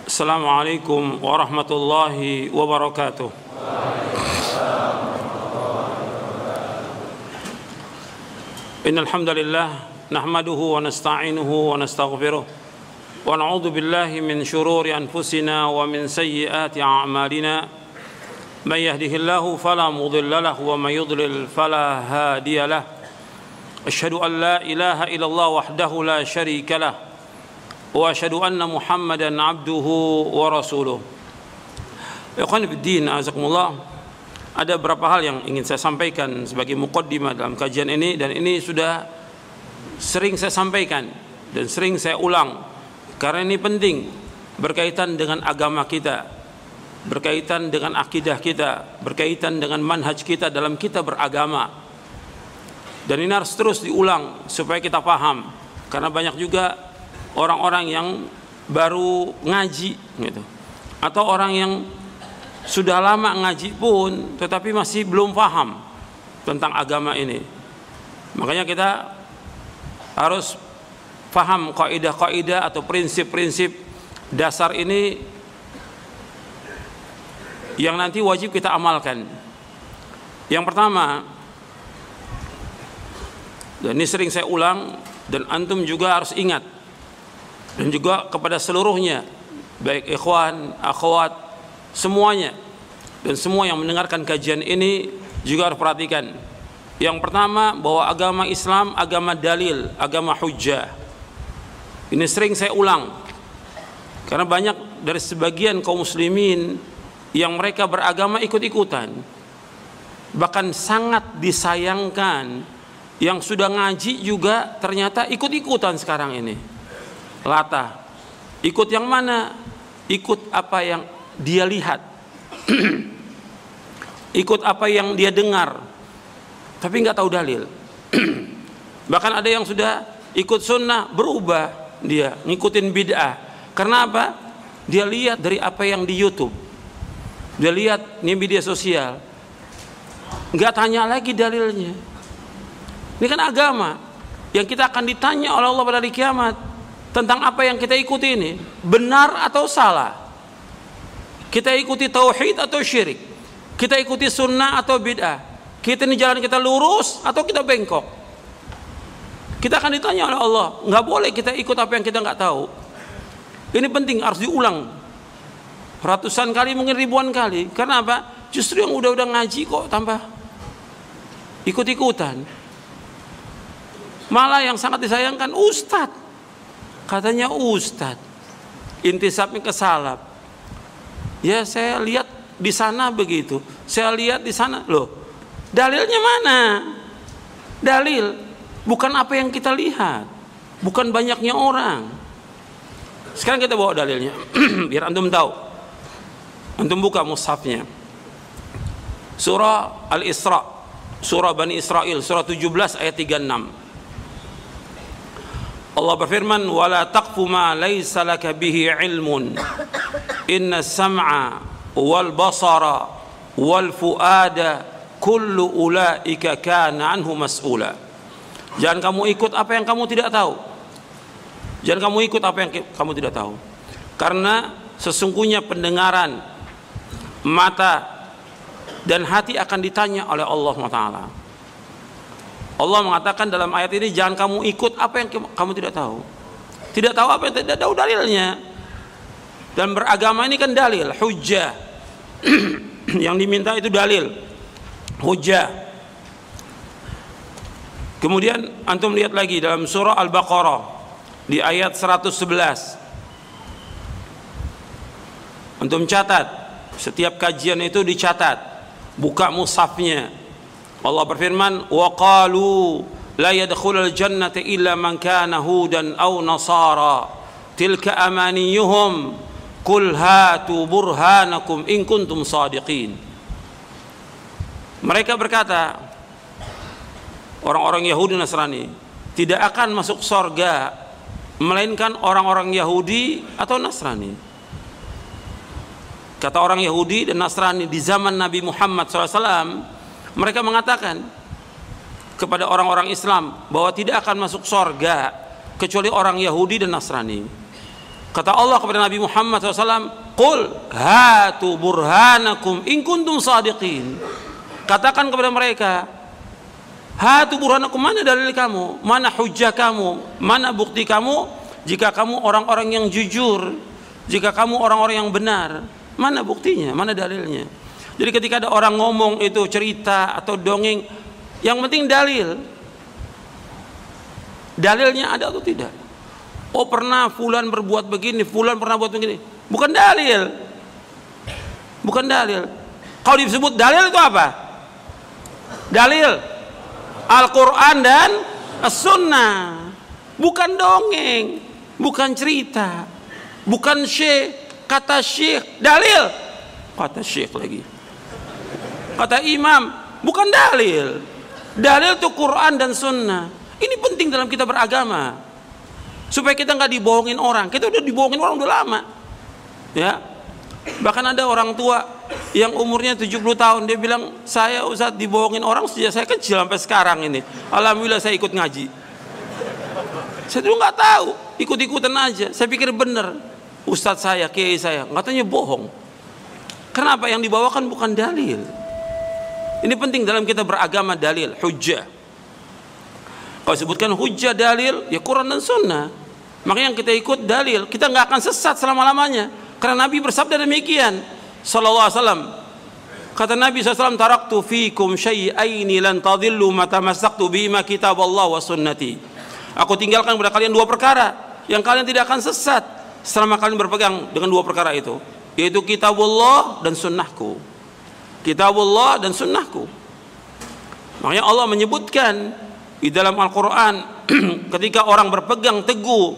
Assalamualaikum warahmatullahi wabarakatuh. Innal hamdalillah nahmaduhu wa nasta'inuhu wa nastaghfiruh wa na'udzu billahi min shururi anfusina wa min sayyiati a'malina. May yahdihillahu fala mudilla lahu wa may yudlil fala hadiya lahu. Asyhadu an la ilaha illallah wahdahu la syarika lahu wa asyhadu anna Muhammadan abduhu wa rasuluh. Ikhwan fiddin, azakumullah. Ada beberapa hal yang ingin saya sampaikan sebagai muqaddimah dalam kajian ini, dan ini sudah sering saya sampaikan dan sering saya ulang karena ini penting, berkaitan dengan agama kita, berkaitan dengan akidah kita, berkaitan dengan manhaj kita dalam kita beragama. Dan ini harus terus diulang supaya kita paham, karena banyak juga orang-orang yang baru ngaji gitu, atau orang yang sudah lama ngaji pun tetapi masih belum paham tentang agama ini. Makanya kita harus paham kaidah-kaidah atau prinsip-prinsip dasar ini yang nanti wajib kita amalkan. Yang pertama, dan ini sering saya ulang dan antum juga harus ingat, dan juga kepada seluruhnya, baik ikhwan, akhwat, semuanya, dan semua yang mendengarkan kajian ini juga harus perhatikan. Yang pertama, bahwa agama Islam agama dalil, agama hujjah. Ini sering saya ulang karena banyak dari sebagian kaum muslimin yang mereka beragama ikut-ikutan. Bahkan sangat disayangkan yang sudah ngaji juga ternyata ikut-ikutan sekarang ini. Latah. Ikut yang mana? Ikut apa yang dia lihat. Ikut apa yang dia dengar, tapi nggak tahu dalil. Bahkan ada yang sudah ikut sunnah berubah, dia ngikutin bid'ah. Karena apa? Dia lihat dari apa yang di YouTube, dia lihat di media sosial, nggak tanya lagi dalilnya. Ini kan agama yang kita akan ditanya oleh Allah pada hari kiamat tentang apa yang kita ikuti ini, benar atau salah. Kita ikuti tauhid atau syirik, kita ikuti sunnah atau bid'ah, kita ini jalan kita lurus atau kita bengkok. Kita akan ditanya oleh Allah. Nggak boleh kita ikut apa yang kita nggak tahu. Ini penting, harus diulang ratusan kali, mungkin ribuan kali. Karena apa? Justru yang udah ngaji kok tambah ikut-ikutan. Malah yang sangat disayangkan, ustadz, katanya ustadz intisabnya ke salaf. Ya, saya lihat di sana begitu, saya lihat di sana. Loh, dalilnya mana? Dalil bukan apa yang kita lihat, bukan banyaknya orang. Sekarang kita bawa dalilnya biar antum tahu. Antum buka mushafnya, surah Al-Isra, surah Bani Israel, surah 17 ayat 36. Allah berfirman, wala taqfu ma laysa laka bihi ilmun inna sam'a wal basara wal fuada kullu ulaika kana anhu mas'ula. Jangan kamu ikut apa yang kamu tidak tahu. Jangan kamu ikut apa yang kamu tidak tahu. Karena sesungguhnya pendengaran, mata, dan hati akan ditanya oleh Allah SWT. Allah mengatakan dalam ayat ini, jangan kamu ikut apa yang kamu tidak tahu. Tidak tahu apa yang tidak tahu dalilnya. Dan beragama ini kan dalil, hujjah. Yang diminta itu dalil, hujjah. Kemudian antum lihat lagi dalam surah Al-Baqarah di ayat 111. Antum catat, setiap kajian itu dicatat. Buka mushafnya. Allah berfirman, wa qalu la yadkhulul jannata illa man kana hudan aw nasara tilka amaniyuhum qul hatu burhanakum in kuntum shadiqin. Mereka berkata, orang-orang Yahudi Nasrani tidak akan masuk surga melainkan orang-orang Yahudi atau Nasrani. Kata orang Yahudi dan Nasrani di zaman Nabi Muhammad SAW, mereka mengatakan kepada orang-orang Islam bahwa tidak akan masuk surga kecuali orang Yahudi dan Nasrani. Kata Allah kepada Nabi Muhammad SAW, "Qul hatu burhanakum in kuntum shadiqin." Katakan kepada mereka, hatu burhanakum, mana dalil kamu, mana hujjah kamu, mana bukti kamu, jika kamu orang-orang yang jujur, jika kamu orang-orang yang benar, mana buktinya, mana dalilnya. Jadi ketika ada orang ngomong itu cerita atau dongeng, yang penting dalil. Dalilnya ada atau tidak? Oh, pernah fulan berbuat begini, fulan pernah buat begini. Bukan dalil. Bukan dalil. Kalau disebut dalil itu apa? Dalil Al-Quran dan As-Sunnah. Bukan dongeng, bukan cerita, bukan syekh, kata syekh, dalil. Kata syekh lagi, kata imam, bukan dalil. Dalil itu Quran dan Sunnah. Ini penting dalam kita beragama, supaya kita nggak dibohongin orang. Kita udah dibohongin orang udah lama, ya. Bahkan ada orang tua yang umurnya 70 tahun, dia bilang, saya Ustaz dibohongin orang sejak saya kecil sampai sekarang ini. Alhamdulillah saya ikut ngaji. Saya dulu nggak tahu, ikut-ikutan aja. Saya pikir bener. Ustaz saya, kiai saya, katanya bohong. Kenapa? Yang dibawakan bukan dalil. Ini penting dalam kita beragama, dalil, hujjah. Kalau sebutkan hujjah, dalil, ya Quran dan Sunnah. Makanya yang kita ikut dalil, kita nggak akan sesat selama-lamanya. Karena Nabi bersabda demikian, sallallahu alaihi wasallam. Kata Nabi SAW, taraktu fikum syai'aini lan tadillu ma tamassaktu bihima kitaballah wa sunnati. Aku tinggalkan kepada kalian dua perkara yang kalian tidak akan sesat selama kalian berpegang dengan dua perkara itu, yaitu kitabullah dan sunnahku. Kitabullah dan sunnahku. Makanya Allah menyebutkan di dalam Al-Quran, ketika orang berpegang teguh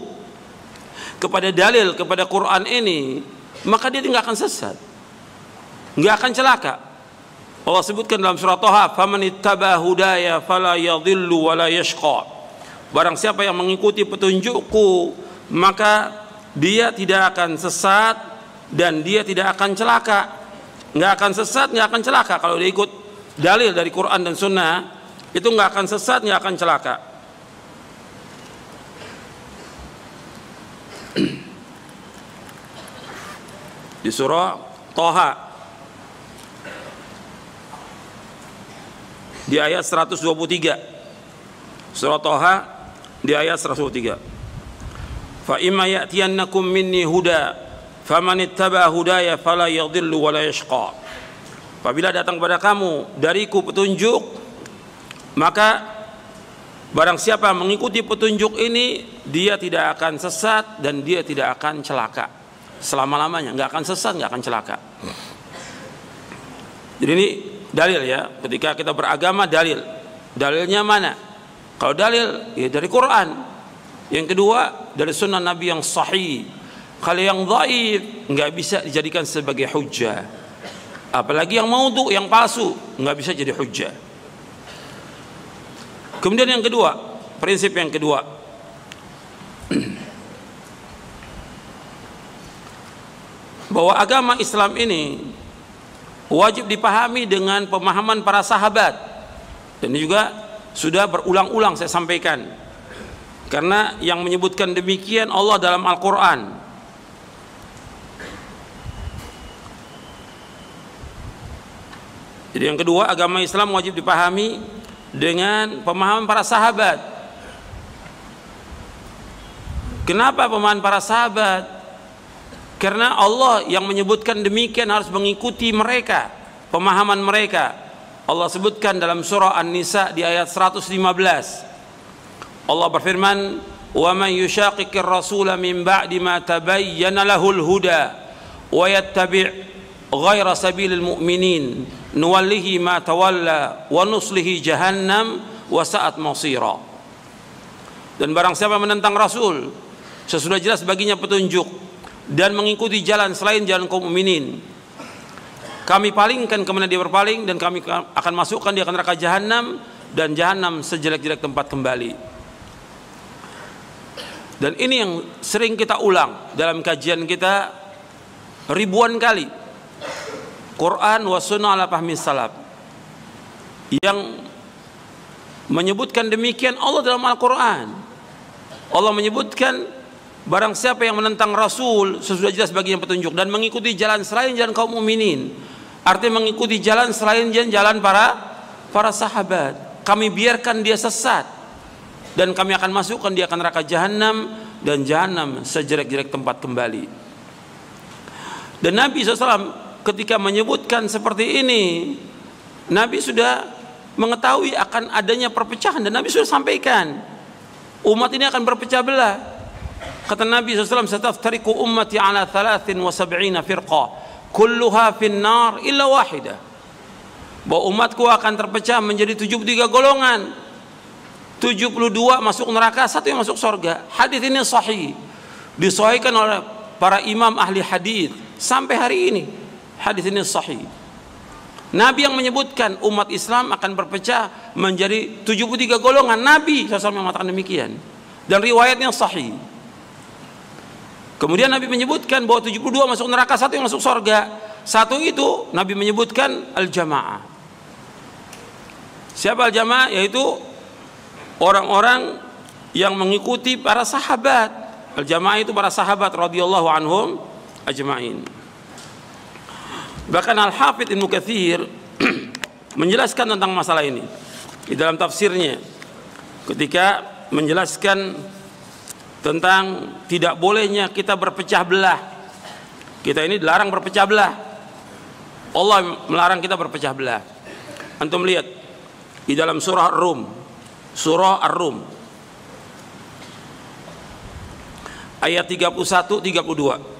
kepada dalil, kepada Quran ini, maka dia tidak akan sesat, nggak akan celaka. Allah sebutkan dalam surah Thaha, "Faman ittaba hudaya fala yadhillu wa la yashqa." Barang siapa yang mengikuti petunjukku, maka dia tidak akan sesat dan dia tidak akan celaka. Nggak akan sesat, nggak akan celaka. Kalau dia ikut dalil dari Quran dan Sunnah, itu nggak akan sesat, nggak akan celaka. Di surah Thaha di ayat 123, surah Thaha di ayat 123, fa imma ya'tiyannakum minni huda faman ittaba hudaya fala yadhillu wa la yashqa. Apabila datang kepada kamu dariku petunjuk, maka barang siapa mengikuti petunjuk ini, dia tidak akan sesat dan dia tidak akan celaka selama-lamanya. Nggak akan sesat, nggak akan celaka. Jadi ini dalil ya, ketika kita beragama, dalil. Dalilnya mana? Kalau dalil ya dari Quran. Yang kedua dari sunnah Nabi yang sahih. Kalau yang dhaif nggak bisa dijadikan sebagai hujjah. Apalagi yang maudhu, yang palsu, nggak bisa jadi hujjah. Kemudian yang kedua, prinsip yang kedua, bahwa agama Islam ini wajib dipahami dengan pemahaman para sahabat. Dan ini juga sudah berulang-ulang saya sampaikan, karena yang menyebutkan demikian Allah dalam Al-Quran. Jadi yang kedua, agama Islam wajib dipahami dengan pemahaman para sahabat. Kenapa pemahaman para sahabat? Karena Allah yang menyebutkan demikian harus mengikuti mereka, pemahaman mereka. Allah sebutkan dalam surah An-Nisa di ayat 115. Allah berfirman, "Wa man yushaqiqir rasula min ba'di ma tabayyana lahul huda wa yattabi' ghaira sabilil mu'minin nuwallihi ma tawalla wa nuslihi jahannam wa sa'at masira." Dan barang siapa menentang Rasul sesudah jelas baginya petunjuk dan mengikuti jalan selain jalan kaum mukminin, kami palingkan kemana dia berpaling, dan kami akan masukkan dia ke neraka jahanam, dan jahanam sejelek-jelek tempat kembali. Dan ini yang sering kita ulang dalam kajian kita ribuan kali, Quran wa sunnah ala fahmi salaf. Yang menyebutkan demikian Allah dalam Al-Quran. Allah menyebutkan barang siapa yang menentang Rasul, sesudah jelas baginya petunjuk dan mengikuti jalan selain jalan kaum mukminin, artinya mengikuti jalan selain jalan para sahabat, kami biarkan dia sesat dan kami akan masukkan dia ke neraka jahanam, dan jahanam sejelek-jelek tempat kembali. Dan Nabi SAW ketika menyebutkan seperti ini, Nabi sudah mengetahui akan adanya perpecahan, dan Nabi sudah sampaikan umat ini akan berpecah belah. Kata Nabi SAW, "Sataftariqu ummati ala 73 firqah, kulluha finnar illa wahidah." Bahwa umatku akan terpecah menjadi 73 golongan. 72 masuk neraka, satu yang masuk surga. Hadis ini sahih, disahihkan oleh para imam ahli hadis sampai hari ini. Hadis ini sahih. Nabi yang menyebutkan umat Islam akan berpecah menjadi 73 golongan. Nabi SAW mengatakan demikian, dan riwayatnya sahih. Kemudian Nabi menyebutkan bahwa 72 masuk neraka, satu yang masuk surga. Satu itu Nabi menyebutkan al-jamaah. Siapa al-jamaah? Yaitu orang-orang yang mengikuti para sahabat. Al-jamaah itu para sahabat radhiyallahu anhum ajma'in. Bahkan Al-Hafidz Ibnu Katsir menjelaskan tentang masalah ini di dalam tafsirnya ketika menjelaskan tentang tidak bolehnya kita berpecah belah. Kita ini dilarang berpecah belah. Allah melarang kita berpecah belah. Antum lihat di dalam surah Ar-Rum, surah Ar-Rum ayat 31-32.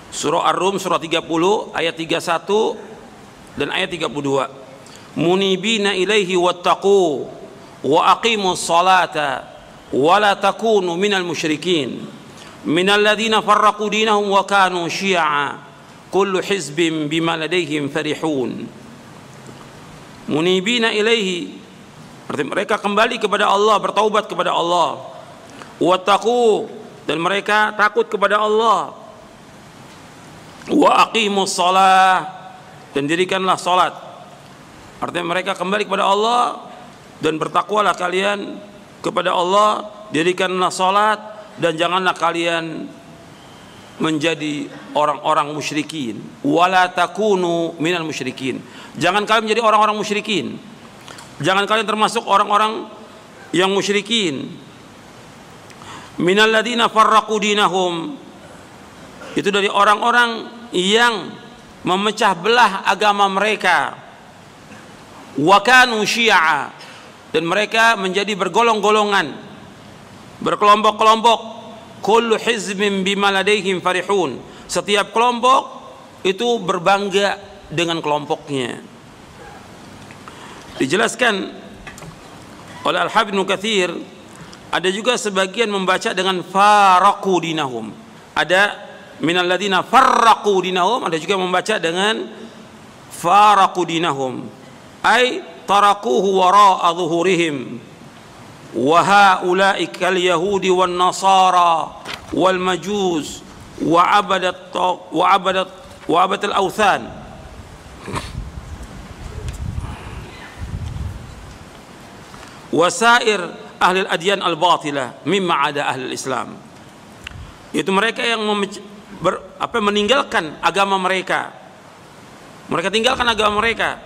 Surah Ar-Rum surah 30 ayat 31 dan ayat 32. Munibina ilaihi wattaqu wa aqimus salata wa la takunu minal musyrikin minal ladzina farraqu dinahum wa kanu syi'a kullu hizbin bima ladaihim farihun. Munibina ilaihi, artinya mereka kembali kepada Allah, bertaubat kepada Allah. Wattaqu, dan mereka takut kepada Allah. Wa aqimus shalah, dan dirikanlah salat. Artinya mereka kembali kepada Allah dan bertakwalah kalian kepada Allah, dirikanlah salat, dan janganlah kalian menjadi orang-orang musyrikin. Wala takunu minal musyrikin, jangan kalian menjadi orang-orang musyrikin. Jangan kalian termasuk orang-orang yang musyrikin. Minal ladzina farraqu dinahum, itu dari orang-orang yang memecah belah agama mereka. Wa kanu syi'a, dan mereka menjadi bergolong-golongan, berkelompok-kelompok. Kullu hizbin bima ladaihim farihun, setiap kelompok itu berbangga dengan kelompoknya. Dijelaskan oleh Al-Hafidz Ibnu Katsir, ada juga sebagian membaca dengan faraqu dinahum. Ada minal ladzina farraqu dinahum, ada juga membaca dengan faraqu dinahum, ay tarakuhu wara'a zuhurihim wa haula'i kal yahudi wan nasara wal majus wa abadat al-awthan. Wasair ahli al-adyan al-batilah mimma ada ahli al-Islam, yaitu mereka yang meninggalkan agama mereka. Mereka tinggalkan agama mereka,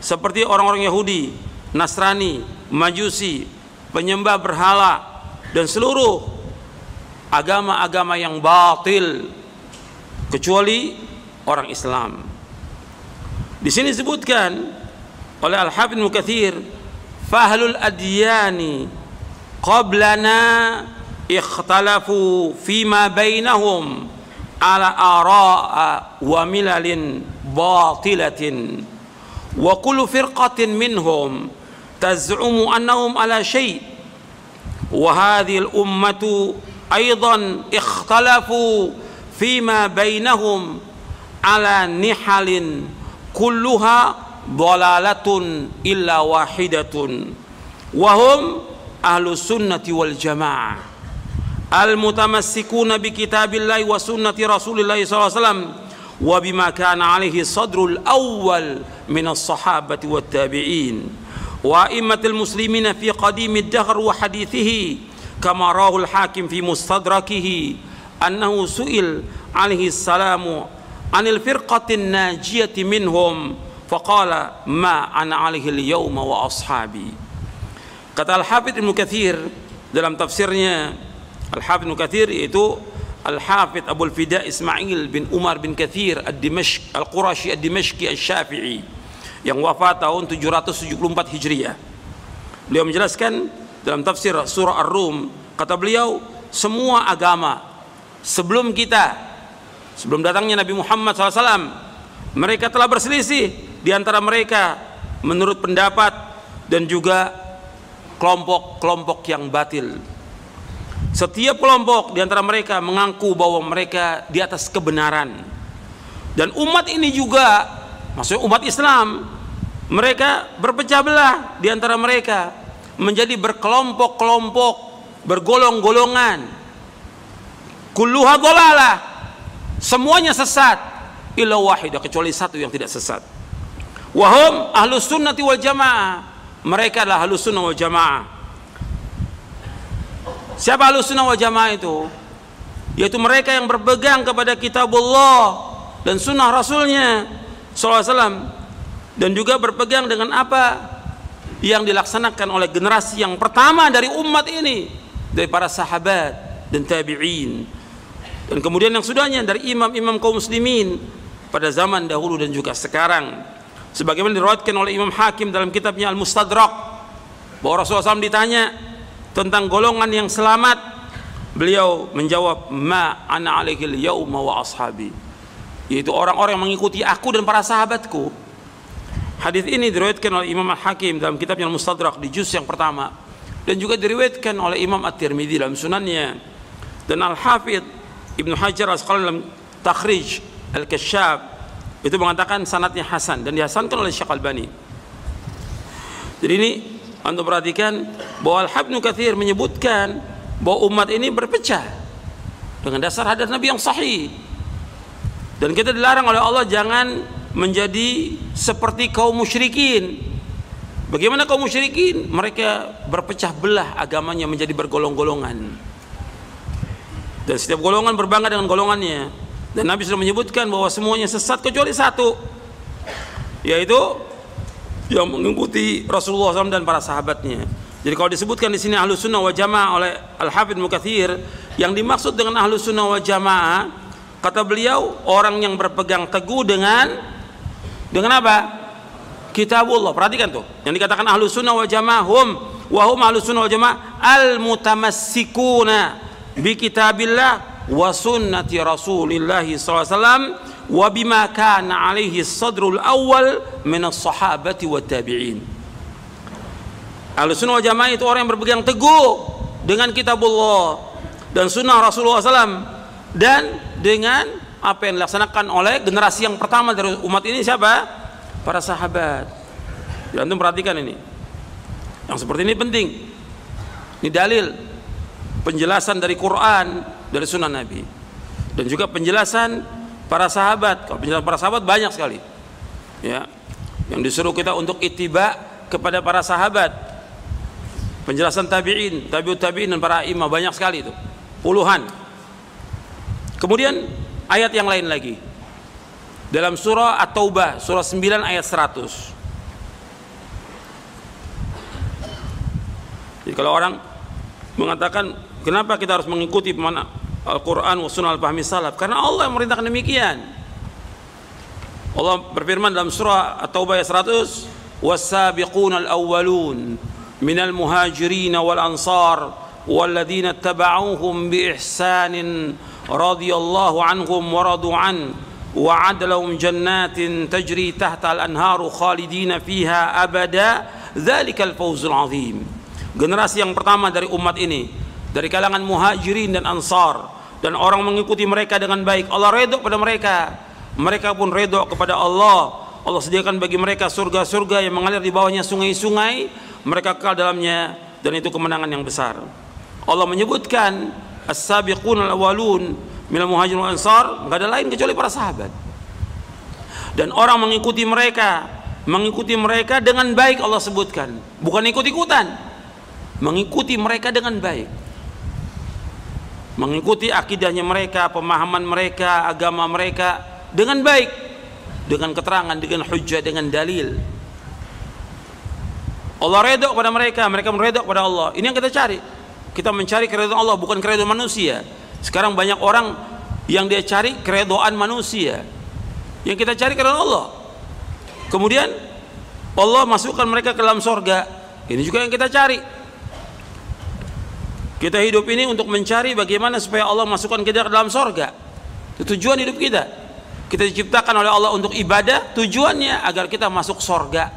seperti orang-orang Yahudi, Nasrani, Majusi, penyembah berhala, dan seluruh agama-agama yang batil, kecuali orang Islam. Di sini disebutkan oleh Al-Hafidz Ibnu Katsir, fahlul adyani qablana ikhtalafu fima bainahum ala ara'a wa milalin batilatin wa kullu firqatin minhum taz'umu annahum ala syai' wa hadhihi al-ummatu aidan ikhtalafu fima bainahum ala nihalin kulluha dhalalatun illa wahidatun wa hum ahlus sunnati wal jamaah al-mutamassikuna bi kitabillahi wa sunnati rasulillahi sallallahu alaihi wasallam wa bima kana alaihi sadrul awwal min as-sahabati wat tabi'in wa a'immatul muslimina fi qadimid dahr wa hadithihi kama rawahul Hakim fi mustadrakihi annahu su'il alaihi salamu anil firqatin najiyati minhum faqala ma ana alaihi al-yawma wa ashabi. Kata Al-Hafidz Ibnu Katsir dalam tafsirnya, Al-Hafidz Ibnu Katsir yaitu Al-Hafidz Abul Fida Ismail bin Umar bin Katsir Ad-Dimashq Al-Qurashi Ad-Dimashqi Asy-Syafi'i yang wafat tahun 774 Hijriah. Beliau menjelaskan dalam tafsir surah Ar-Rum, kata beliau, semua agama sebelum kita, sebelum datangnya Nabi Muhammad SAW, mereka telah berselisih di antara mereka menurut pendapat dan juga kelompok-kelompok yang batil. Setiap kelompok di antara mereka mengaku bahwa mereka di atas kebenaran. Dan umat ini juga, maksudnya umat Islam, mereka berpecah belah di antara mereka menjadi berkelompok-kelompok, bergolong-golongan. Kulluha dhalalah, semuanya sesat, illa wahidah, kecuali satu yang tidak sesat. Wahum ahlus sunnati wal jamaah, mereka adalah ahlus sunnah wal jamaah. Siapa ahlus sunnah wal jamaah itu? Yaitu mereka yang berpegang kepada kitabullah dan sunnah rasulnya SAW, dan juga berpegang dengan apa yang dilaksanakan oleh generasi yang pertama dari umat ini, dari para sahabat dan tabi'in, dan kemudian yang sudahnya dari imam-imam kaum muslimin pada zaman dahulu dan juga sekarang. Sebagaimana diriwayatkan oleh Imam Hakim dalam kitabnya Al-Mustadrak, bahwa Rasulullah SAW ditanya tentang golongan yang selamat, beliau menjawab, ma ana alaihil yauma wa ashabi, yaitu orang-orang yang mengikuti aku dan para sahabatku. Hadis ini diriwayatkan oleh Imam Hakim dalam kitabnya Al-Mustadrak di juz yang pertama, dan juga diriwayatkan oleh Imam At-Tirmidzi dalam sunannya, dan Al-Hafidz Ibnu Hajar Al-Asqalani dalam Takhrij Al-Kasyaf itu mengatakan sanadnya hasan dan dihasankan oleh Syekh Albani. Jadi ini anda perhatikan bahwa Al-Hafidz Ibnu Katsir menyebutkan bahwa umat ini berpecah dengan dasar hadis Nabi yang sahih, dan kita dilarang oleh Allah jangan menjadi seperti kaum musyrikin. Bagaimana kaum musyrikin? Mereka berpecah belah agamanya menjadi bergolong-golongan, dan setiap golongan berbangga dengan golongannya. Dan Nabi sudah menyebutkan bahwa semuanya sesat kecuali satu, yaitu yang mengikuti Rasulullah SAW dan para sahabatnya. Jadi kalau disebutkan di sini ahlus sunnah wal jamaah oleh Al-Hafidz Ibnu Katsir, yang dimaksud dengan ahlus sunnah wal jamaah, kata beliau, orang yang berpegang teguh dengan apa? Kitabullah. Perhatikan tuh, yang dikatakan ahlus sunnah wal jamaah, hum ahlus sunnah wal jamaah al-mutamassikuna bi kitabillah wa sunnati Rasulillah SAW wa bima kana alaihi sadrul awal minas sahabati wa tabi'in. Ahlus sunnah wal jamaah itu orang yang berpegang teguh dengan kitabullah dan sunnah Rasulullah SAW, dan dengan apa yang dilaksanakan oleh generasi yang pertama dari umat ini, siapa? Para sahabat. Jadi antum perhatikan ini, yang seperti ini penting. Ini dalil penjelasan dari Quran, dari sunnah Nabi, dan juga penjelasan para sahabat. Kalau penjelasan para sahabat banyak sekali, ya, yang disuruh kita untuk ittiba kepada para sahabat. Penjelasan tabi'in, tabi'ut tabi'in, dan para imam banyak sekali itu, puluhan. Kemudian ayat yang lain lagi dalam surah At-Taubah, surah 9 ayat 100. Jadi kalau orang mengatakan kenapa kita harus mengikuti pemahaman Al-Quran wa sunnah al-fahmi salaf, karena Allah yang merintahkan demikian. Allah berfirman dalam surah At-Taubah ayat 100, was-sabiquna al-awwalun minal muhajirin wal ansar walladzina tabauhum bi ihsanin radhiyallahu anhum wa radu an wa adlahum jannatin tajri tahta al-anharu khalidina fiha abada dzalikal fawzul azim. Generasi yang pertama dari umat ini, dari kalangan muhajirin dan ansar, dan orang mengikuti mereka dengan baik, Allah redha pada mereka, mereka pun redha kepada Allah. Allah sediakan bagi mereka surga-surga yang mengalir di bawahnya sungai-sungai, mereka kekal dalamnya, dan itu kemenangan yang besar. Allah menyebutkan as-sabiqun al-awwalun minal muhajirin wal ansar, enggak ada lain kecuali para sahabat. Dan orang mengikuti mereka dengan baik, Allah sebutkan, bukan ikut-ikutan, mengikuti mereka dengan baik. mengikuti akidahnya mereka, pemahaman mereka, agama mereka dengan baik, dengan keterangan, dengan hujjah, dengan dalil. Allah redha kepada mereka, mereka meredha kepada Allah. Ini yang kita cari. Kita mencari keridhaan Allah, bukan keridhaan manusia. Sekarang banyak orang yang dia cari keridhaan manusia. Yang kita cari keridhaan Allah. Kemudian Allah masukkan mereka ke dalam sorga. Ini juga yang kita cari. Kita hidup ini untuk mencari bagaimana supaya Allah masukkan kita ke dalam sorga. Itu tujuan hidup kita. Kita diciptakan oleh Allah untuk ibadah, tujuannya agar kita masuk sorga.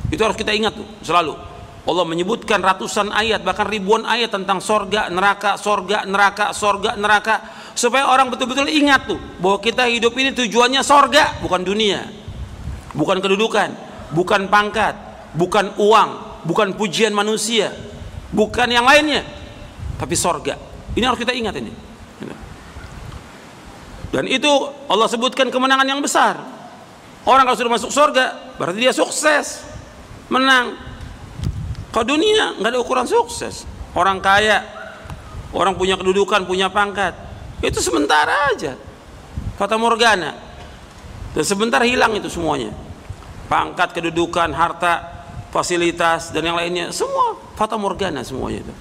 Itu harus kita ingat tuh, selalu. Allah menyebutkan ratusan ayat, bahkan ribuan ayat tentang sorga, neraka, sorga, neraka, sorga, neraka, supaya orang betul-betul ingat tuh bahwa kita hidup ini tujuannya sorga, bukan dunia, bukan kedudukan, bukan pangkat, bukan uang, bukan pujian manusia, bukan yang lainnya, tapi sorga. Ini harus kita ingat ini. Dan itu Allah sebutkan kemenangan yang besar. Orang kalau sudah masuk sorga berarti dia sukses, menang. Kalau dunia nggak ada ukuran sukses. Orang kaya, orang punya kedudukan, punya pangkat, itu sementara aja, fata morgana, dan sebentar hilang itu semuanya. Pangkat, kedudukan, harta, fasilitas, dan yang lainnya, semua fata morgana semuanya itu.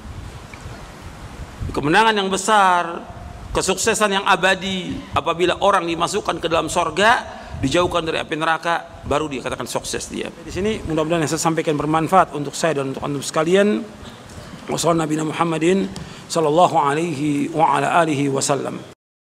Kemenangan yang besar, kesuksesan yang abadi, apabila orang dimasukkan ke dalam sorga, dijauhkan dari api neraka, baru dikatakan sukses dia. Di sini mudah-mudahan yang saya sampaikan bermanfaat untuk saya dan untuk antum sekalian. Wassalamualaikum warahmatullahi wabarakatuh.